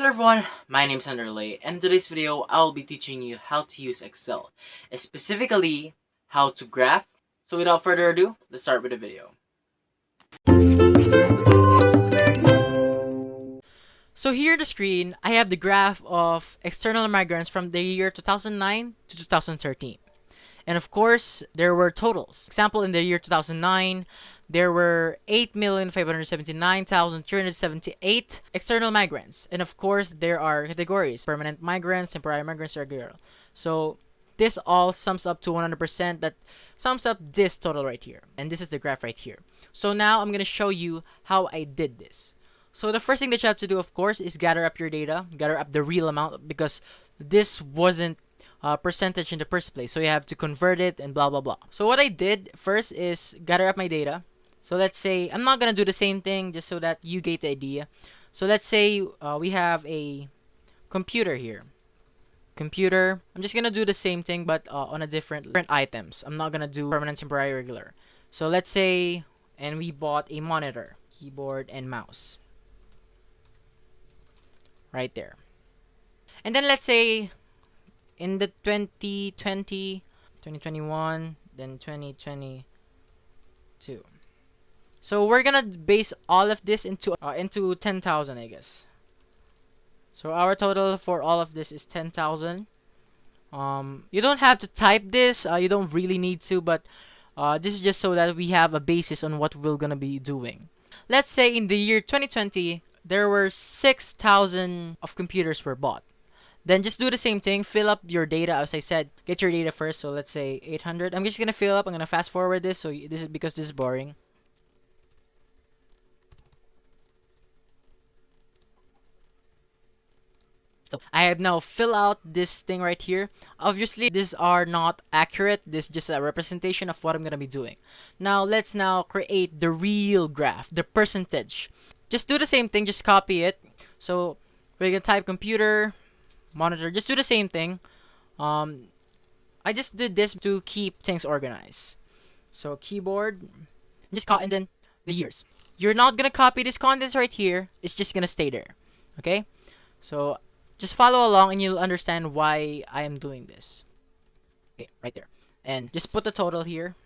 Hello everyone, my name is Xander, Leigh, and in today's video I'll be teaching you how to use Excel, specifically how to graph. So without further ado, let's start with the video. So here on the screen, I have the graph of external migrants from the year 2009 to 2013. And of course, there were totals. Example, in the year 2009, there were 8,579,378 external migrants. And of course, there are categories: permanent migrants, temporary migrants, regular. So this all sums up to 100%. That sums up this total right here. And this is the graph right here. So now I'm going to show you how I did this. So the first thing that you have to do, of course, is gather up your data, gather up the real amount, because this wasn't percentage in the first place, so you have to convert it and blah blah blah. So what I did first is gather up my data. So let's say I'm not gonna do the same thing, just so that you get the idea. So let's say we have a computer here. Computer. I'm just gonna do the same thing, but on a different items. I'm not gonna do permanent, temporary, regular. So let's say, and we bought a monitor, keyboard, and mouse. Right there. And then let's say in the 2020, 2021, then 2022. So we're gonna base all of this into 10,000, I guess. So our total for all of this is 10,000. You don't have to type this. You don't really need to, but this is just so that we have a basis on what we're gonna be doing. Let's say in the year 2020, there were 6,000 of computers were bought. Then just do the same thing, fill up your data. As I said, get your data first. So let's say 800. I'm just gonna fill up. I'm gonna fast forward this. So this is because this is boring. So I have now fill out this thing right here. Obviously, these are not accurate. This is just a representation of what I'm gonna be doing. Now let's now create the real graph, the percentage. Just do the same thing. Just copy it. So we're gonna type computer, monitor. Just do the same thing. I just did this to keep things organized. So keyboard, just copy, and then the years. You're not gonna copy this contents right here. It's just gonna stay there. Okay. So just follow along, and you'll understand why I am doing this. Okay, right there. And just put the total here.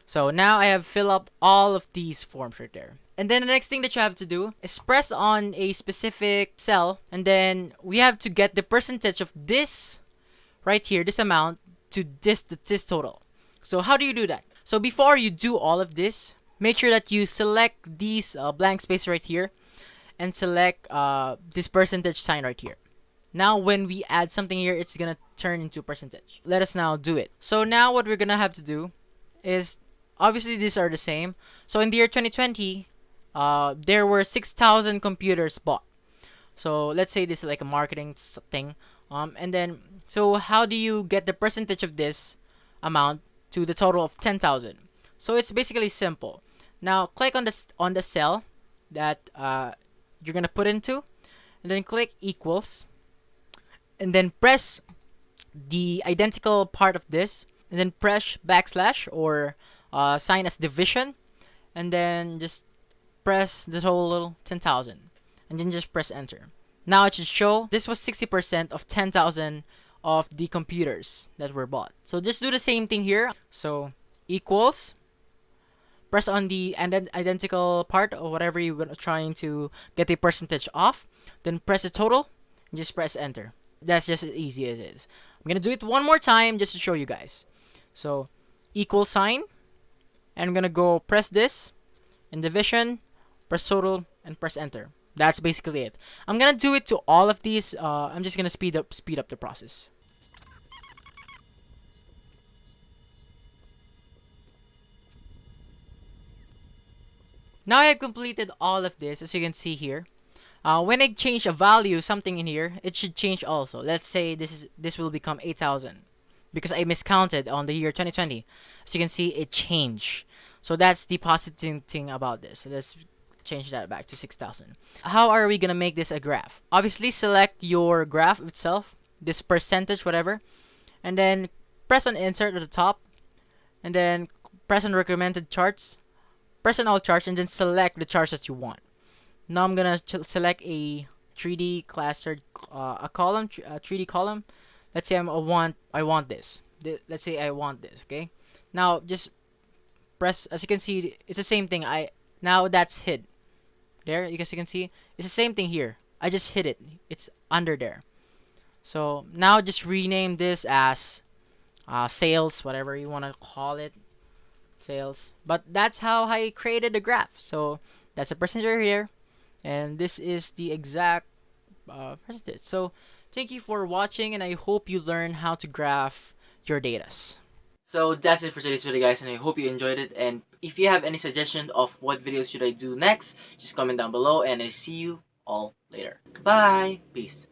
So now I have filled up all of these forms right there. And then the next thing that you have to do is press on a specific cell, and then we have to get the percentage of this right here, this amount, to this total. So how do you do that? So before you do all of this, make sure that you select these blank space right here and select this percentage sign right here. Now when we add something here, it's gonna turn into percentage. Let us now do it. So now what we're gonna have to do is, obviously these are the same. So in the year 2020, there were 6,000 computers bought. So let's say this is like a marketing thing. And then, so how do you get the percentage of this amount to the total of 10,000? So it's basically simple. Now click on the cell that you're gonna put into, and then click equals, and then press the identical part of this, and then press backslash or sign as division, and then just press the total 10,000, and then just press enter. Now it should show this was 60% of 10,000 of the computers that were bought. So just do the same thing here. So equals, press on the identical part or whatever you're trying to get the percentage off, then press the total and just press enter. That's just as easy as it is. I'm gonna do it one more time just to show you guys. So equal sign, and I'm gonna go press this in division, press total, and press enter. That's basically it. I'm gonna do it to all of these. I'm just gonna speed up the process. Now I have completed all of this, as you can see here. When I change a value, something in here, it should change also. Let's say this will become 8,000 because I miscounted on the year 2020. As you can see, it changed. So that's the positive thing about this. So let's change that back to 6,000. How are we gonna make this a graph? Obviously, select your graph itself, this percentage, whatever, and then press on insert at the top, and then press on recommended charts, press on all charts and then select the charts that you want. Now I'm gonna select a 3D clustered a column, a 3D column. Let's say I want this. Let's say I want this. Okay. Now just press. As you can see, it's the same thing. Now that's hid. There, you guys can see it's the same thing here. I just hid it. It's under there. So now just rename this as sales, whatever you want to call it, sales. But that's how I created the graph. So that's the percentage here, and this is the exact percentage. So thank you for watching, and I hope you learn how to graph your datas. So that's it for today's video, guys, and I hope you enjoyed it. And if you have any suggestion of what videos should I do next, just comment down below, and I see you all later. Bye. Peace.